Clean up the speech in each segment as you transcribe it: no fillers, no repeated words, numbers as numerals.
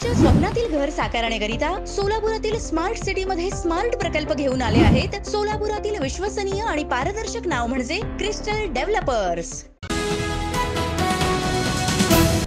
तुमच्या स्वप्नातील घर साकारण्याकरिता सोलापुरातील स्मार्ट सिटी मध्ये स्मार्ट प्रकल्प घेऊन आले आहेत। सोलापुरातील विश्वसनीय आणि पारदर्शक नाव म्हणजे क्रिस्टल डेव्हलपर्स।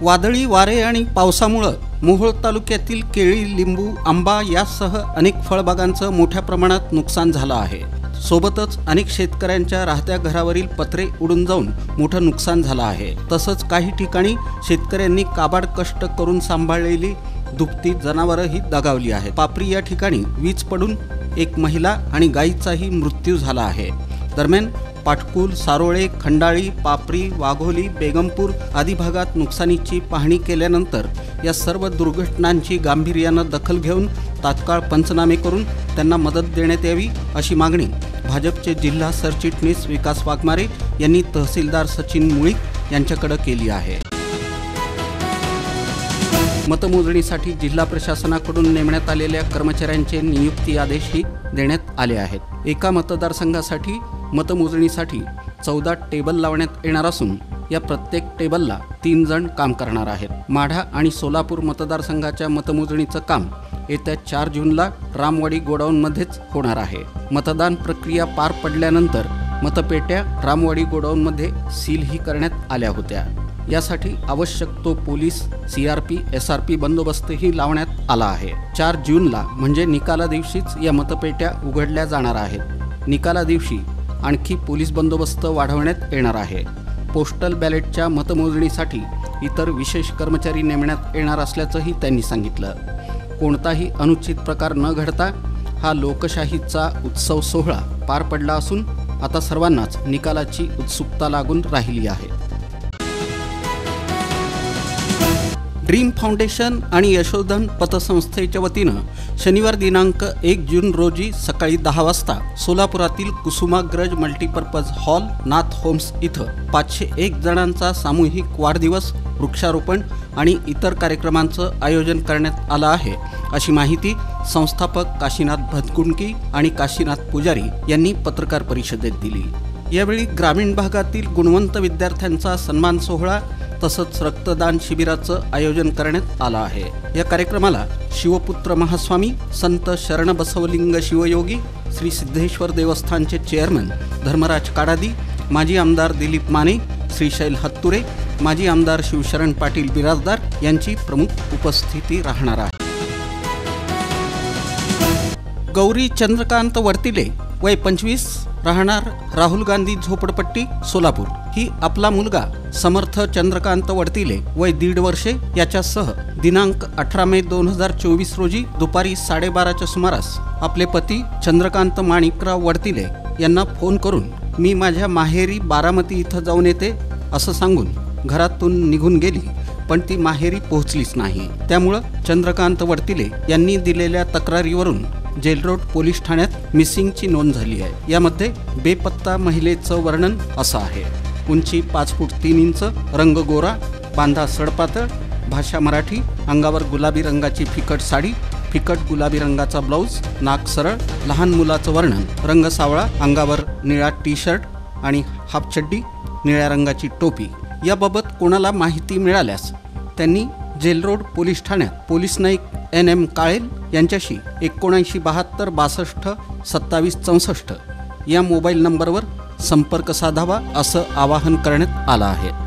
वादळी वारे आणि पावसामुळे मोहोळ तालुक्यातील केळी, लिंबू, आंबा यासह अनेक फळबागांचं मोठ्या प्रमाणात नुकसान झालं आहे। सोबतच अनेक शेतकऱ्यांच्या राहत्या घरावरील पत्रे उडून जाऊन मोठं नुकसान झालं आहे। तसंच काही ठिकाणी शेतकऱ्यांनी काबाड कष्ट करून सांभाळलेली दुभती जनावरही दगावली आहेत। पापरी या ठिकाणी वीज पडून एक महिला आणि गायीचाही मृत्यू झाला आहे। दरम्यान पाटकुल, सारोळे, खंडाळी, पापरी, वाघोली, बेगमपूर आदी भागात नुकसानीची पाहणी केल्यानंतर या सर्व दुर्घटनांची गांभीर्यानं दखल घेऊन तात्काळ पंचनामे करून त्यांना मदत देण्यात यावी अशी मागणी भाजपचे जिल्हा सरचिटणीस विकास वाघमारे यांनी तहसीलदार सचिन मुळीक यांच्याकडे केली आहे। मतमोजणीसाठी जिल्हा प्रशासनाकडून नेमण्यात आलेल्या कर्मचाऱ्यांचे नियुक्ती आदेशही देण्यात आले आहेत। एका मतदारसंघासाठी मतमोजणीसाठी 14 टेबल लावण्यात येणार असून या प्रत्येक टेबलला 3 जण काम करणार आहेत। माढा आणि सोलापूर मतदारसंघाच्या मतमोजणीचं काम येत्या 4 जूनला रामवाडी गोडाऊनमध्येच होणार आहे। मतदान प्रक्रिया पार पडल्यानंतर मतपेट्या रामवाडी गोडाऊनमध्ये सीलही करण्यात आल्या होत्या। यासाठी आवश्यक तो पोलीस, CRP, SRP बंदोबस्तही लावण्यात आला आहे। 4 जूनला म्हणजे निकाला दिवशीच या मतपेट्या उघडल्या जाणार आहेत। निकाला दिवशी आणखी पोलीस बंदोबस्त वाढवण्यात येणार आहे। पोस्टल बॅलेटच्या मतमोजणीसाठी इतर विशेष कर्मचारी नेमण्यात येणार असल्याचंही त्यांनी सांगितलं। कोणताही अनुचित प्रकार न घडता हा लोकशाहीचा उत्सव सोहळा पार पडला असून आता सर्वांनाच निकालाची उत्सुकता लागून राहिली आहे। ड्रीम फाउंडेशन आणि यशोधन पतसंस्थेच्या वतीनं शनिवार दिनांक 1 जून रोजी सकाळी 10 वाजता सोलापुरातील कुसुमाग्रज मल्टीपर्पज हॉल नाथ होम्स इथं 501 जणांचा सामूहिक वाढदिवस, वृक्षारोपण आणि इतर कार्यक्रमांचं आयोजन करण्यात आलं आहे अशी माहिती संस्थापक काशीनाथ भदकुंडकी आणि काशीनाथ पुजारी यांनी पत्रकार परिषदेत दिली। यावेळी ग्रामीण भागातील गुणवंत विद्यार्थ्यांचा सन्मान सोहळा तसंच रक्तदान शिबिराचं आयोजन करण्यात आलं आहे। या कार्यक्रमाला शिवपुत्र महास्वामी, संत शरण बसवलिंग शिवयोगी, श्री सिद्धेश्वर देवस्थानचे चेअरमन धर्मराज काडादी, माजी आमदार दिलीप माने, श्रीशैल हत्तुरे, माजी आमदार शिवशरण पाटील बिराजदार यांची प्रमुख उपस्थिती राहणार आहे। गौरी चंद्रकांत वर्तिले वय 25, राहणार राहुल गांधी झोपडपट्टी, सोलापूर ही आपला मुलगा समर्थ चंद्रकांत वर्तिले वय 1.5 वर्षे याच्यासह दिनांक 18 मे 2024 रोजी दुपारी 12:30च्या सुमारास आपले पती चंद्रकांत माणिकराव वर्तिले यांना फोन करून मी माझ्या माहेरी बारामती इथं जाऊन येते असं सांगून घरातून निघून गेली, पण ती माहेरी पोहोचलीच नाही। त्यामुळे चंद्रकांत वर्तिले यांनी दिलेल्या तक्रारीवरून जेल रोड पोलीस ठाण्यात मिसिंगची नोंद झाली आहे। यामध्ये बेपत्ता महिलेचं वर्णन असं आहे। उंची 5 फूट 3 इंच, रंग गोरा, बांधा सडपातळ, भाषा मराठी, अंगावर गुलाबी रंगाची फिकट साडी, फिकट गुलाबी रंगाचा ब्लाऊज, नाक सरळ, लहान मुलाचं वर्णन, रंग सावळा, अंगावर निळा टी-शर्ट आणि हाफ चड्डी, निळ्या रंगाची टोपी। याबाबत कोणाला माहिती मिळाल्यास त्यांनी जेल रोड पोलीस ठाण्यात पोलीस नाईक NM काळेल यांच्याशी 7972 62 27 64 या मोबाईल नंबरवर संपर्क साधावा असं आवाहन करण्यात आलं आहे।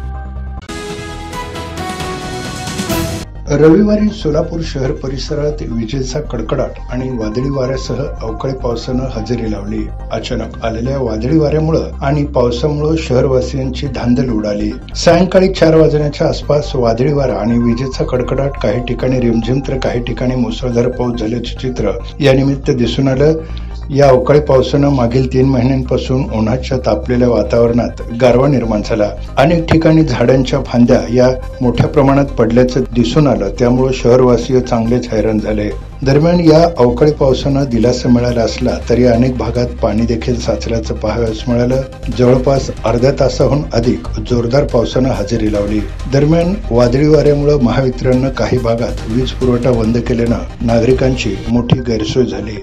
रविवारी सोलापूर शहर परिसरात विजेचा कडकडाट आणि वादळी वाऱ्यासह अवकाळी पावसानं हजेरी लावली। अचानक आलेल्या वादळी वाऱ्यामुळे आणि पावसामुळे शहरवासियांची धांदल उडाली। सायंकाळी 4 वाजण्याच्या आसपास वादळी वारा आणि विजेचा कडकडाट, काही ठिकाणी रिमझिम तर काही ठिकाणी मुसळधार पाऊस झाल्याचे चित्र यानिमित्त दिसून आलं। या अवकाळी पावसानं मागील 3 महिन्यांपासून उन्हाच्या तापलेल्या वातावरणात गारवा निर्माण झाला। अनेक ठिकाणी झाडांच्या फांद्या या मोठ्या प्रमाणात पडल्याचं दिसून आलं, त्यामुळे शहरवासीय चांगलेच हैराण झाले। दरम्यान या अवकाळी पावसानं दिलासा मिळाला असला तरी अनेक भागात पाणी देखील साचल्याचं पाहावयास मिळालं। जवळपास अर्ध्या तासाहून अधिक जोरदार पावसानं हजेरी लावली। दरम्यान वादळी वाऱ्यामुळे महावितरणनं काही भागात वीज पुरवठा बंद केल्यानं नागरिकांची मोठी गैरसोय झाली।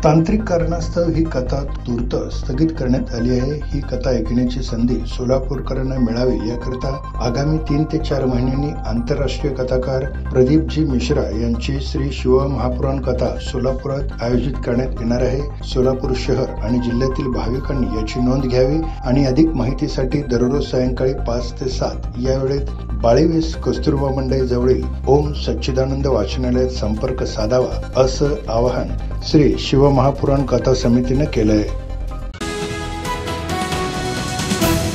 तांत्रिक कारणास्तव ही कथा तूर्त स्थगित करण्यात आली आहे. ही कथा ऐकण्याची संधी सोलापूरकरांना मिळावी याकरता आगामी 3 ते 4 महिन्यांनी आंतरराष्ट्रीय कथाकार प्रदीपजी मिश्रा यांची श्री शिव महापुराण कथा सोलापुरात आयोजित करण्यात येणार आहे. सोलापूर शहर आणि जिल्ह्यातील भाविकांनी याची नोंद घ्यावी आणि अधिक माहितीसाठी दररोज सायंकाळी 5 ते 7 या वेळेत बाळीवेस कस्तुरबा मंडई जवळील ओम सच्चिदानंद वाचनालयात संपर्क साधावा असं आवाहन श्री शिव महापुराण कथा समितीने केलंय.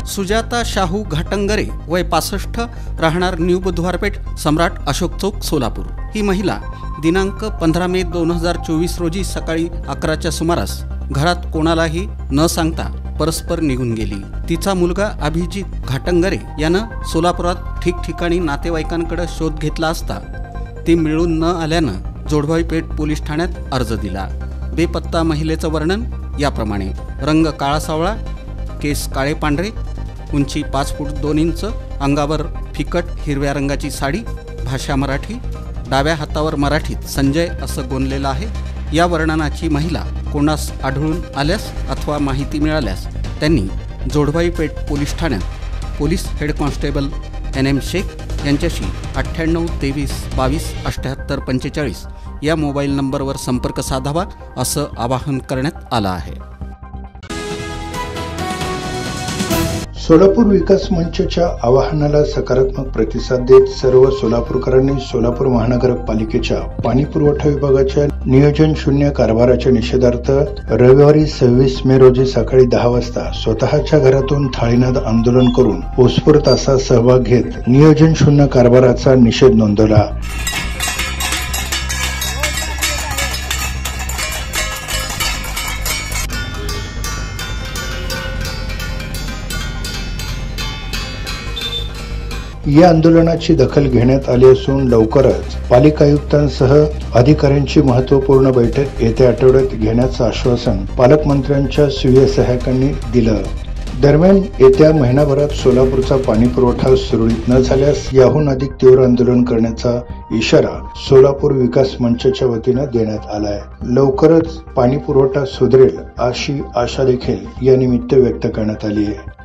सुजाता शाहू घाटंगरे वय 65 राहणार न्यू बुधवारपेठ सम्राट अशोक चौक सोलापूर. ही महिला दिनांक 15 मे 2024 रोजी सकाळी 11च्या सुमारास घरात कोणालाही न सांगता परस्पर निघून गेली. तिचा मुलगा अभिजित घाटंगरे यानं सोलापुरात ठिकठिकाणी नातेवाईकांकडे शोध घेतला असता ती मिळून न आल्यानं जोडभाई पेठ पोलीस ठाण्यात अर्ज दिला. बेपत्ता महिलेचं वर्णन याप्रमाणे: रंग काळा सावळा, केस काळे पांढरे, उंची 5 फूट 2 इंच, अंगावर फिकट हिरव्या रंगाची साडी, भाषा मराठी, डाव्या हातावर मराठीत संजय असं गोंदलेलं आहे. या वर्णनाची महिला कोणास आढळून आल्यास अथवा माहिती मिळाल्यास त्यांनी जोडभाई पेठ पोलीस ठाण्यात police head constable NM Shaikh यांच्याशी 98 23 22 78 45 या मोबाईल नंबरवर संपर्क साधावा असं आवाहन करण्यात आलं आहे. सोलापूर विकास मंचच्या आवाहनाला सकारात्मक प्रतिसाद देत सर्व सोलापूरकरांनी सोलापूर महानगरपालिकेच्या पाणी पुरवठा विभागाच्या नियोजन शून्य कारभाराच्या निषेधार्थ रविवारी 26 मे रोजी सकाळी 10 वाजता स्वतःच्या घरातून थाळीनाद आंदोलन करून उत्स्फूर्त असा सहभाग घेत नियोजन शून्य कारभाराचा निषेध नोंदवला. या आंदोलनाची दखल घेण्यात आली असून लवकरच पालिका आयुक्तांसह अधिकाऱ्यांची महत्त्वपूर्ण बैठक येत्या आठवड्यात घेण्याचं आश्वासन पालकमंत्र्यांच्या स्वीय सहायकांनी दिलं. दरम्यान येत्या महिनाभरात सोलापूरचा पाणी पुरवठा सुरळीत न झाल्यास याहून अधिक तीव्र आंदोलन करण्याचा इशारा सोलापूर विकास मंचच्या वतीनं देण्यात आलाय. लवकरच पाणी पुरवठा सुधरेल अशी आशा देखील या निमित्त व्यक्त करण्यात आली आहे.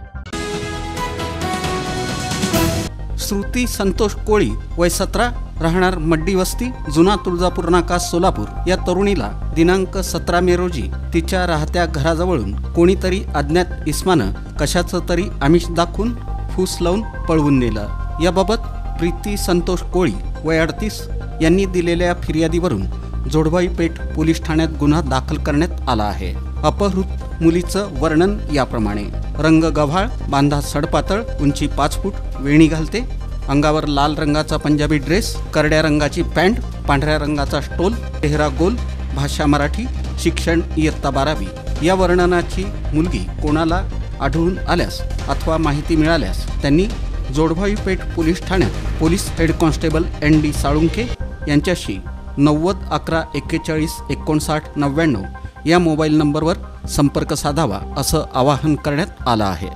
श्रुती संतोष कोळी वय 17 राहणार मड्डी वस्ती जुना तुळजापूर नाका सोलापूर या तरुणीला दिनांक 17 मे रोजी तिच्या राहत्या घराजवळून कोणीतरी अज्ञात इसमानं कशाचं तरी आमिष दाखवून फूस लावून पळवून नेलं. याबाबत प्रीती संतोष कोळी वय 38 यांनी दिलेल्या फिर्यादीवरून जोडभाई पेठ पोलीस ठाण्यात गुन्हा दाखल करण्यात आला आहे. अपहृत मुलीचं वर्णन याप्रमाणे: रंग गव्हाळ, बांधा सडपातळ, उंची 5 फूट, वेणी घालते, अंगावर लाल रंगाचा पंजाबी ड्रेस, करड्या रंगाची पॅन्ट, पांढऱ्या रंगाचा स्टोल, चेहरा गोल, भाषा मराठी, शिक्षण इयत्ता 12वी. या वर्णनाची मुलगी कोणाला आढळून आल्यास अथवा माहिती मिळाल्यास त्यांनी जोडभाई पेठ पोलीस ठाण्यात police head constable ND Salunkhe यांच्याशी 90 11 41 59 99 या मोबाईल नंबरवर संपर्क साधावा असं आवाहन करण्यात आलं आहे.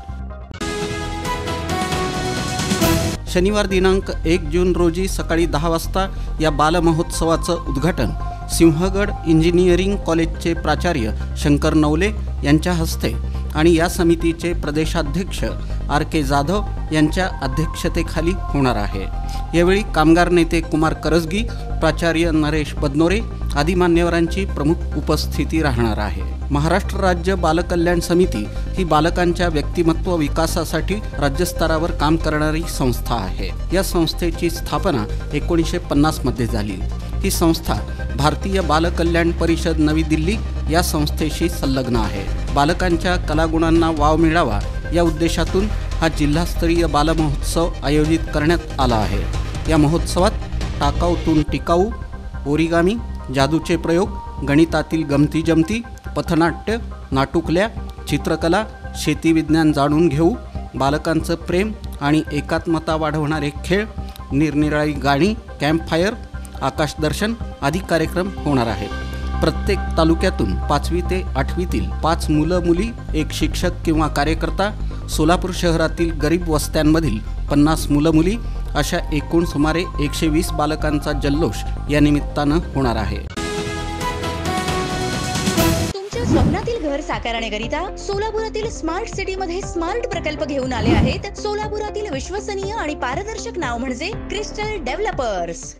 शनिवार दिनांक 1 जून रोजी सकाळी 10 वाजता या बालमहोत्सवाचं उद्घाटन सिंहगड इंजिनिअरिंग कॉलेजचे प्राचार्य शंकर नवले यांच्या हस्ते आणि या समितीचे प्रदेशाध्यक्ष RK जाधव यांच्या अध्यक्षतेखाली होणार आहे. यावेळी कामगार नेते कुमार करजगी, प्राचार्य नरेश बदनोरे आदी मान्यवरांची प्रमुख उपस्थिती राहणार आहे. महाराष्ट्र राज्य बालकल्याण समिती ही बालकांच्या व्यक्तिमत्व विकासासाठी राज्यस्तरावर काम करणारी संस्था आहे. या संस्थेची स्थापना 1950 मध्ये झाली. ही संस्था भारतीय बालकल्याण परिषद नवी दिल्ली या संस्थेशी संलग्न आहे. बालकांच्या कलागुणांना वाव मिळावा या उद्देशातून हा जिल्हास्तरीय बालमहोत्सव आयोजित करण्यात आला आहे. या महोत्सवात टाकाऊतून टिकाऊ, ओरिगामी, जादूचे प्रयोग, गणितातील गमती जमती, पथनाट्य, नाटुकल्या, चित्रकला, शेती विज्ञान जाणून घेऊ, बालकांचं प्रेम आणि एकात्मता वाढवणारे खेळ, निरनिराळी गाणी, कॅम्पफायर, आकाशदर्शन आदी कार्यक्रम होणार आहेत. प्रत्येक तालुक्यातून 5वी ते 8वीतील 5 मुलं मुली, एक शिक्षक किंवा कार्यकर्ता, सोलापूर शहरातील गरीब वस्त्यांमधील 50 मुलं मुली अशा एकूण सुमारे 120 बालकांचा जल्लोष या निमित्तानं होणार आहे. घर साकारण्याकरिता सोलापुरातील स्मार्ट सिटी मध्ये स्मार्ट प्रकल्प घेऊन आले आहेत. सोलापुरातील विश्वसनीय आणि पारदर्शक नाव म्हणजे क्रिस्टल डेव्हलपर्स.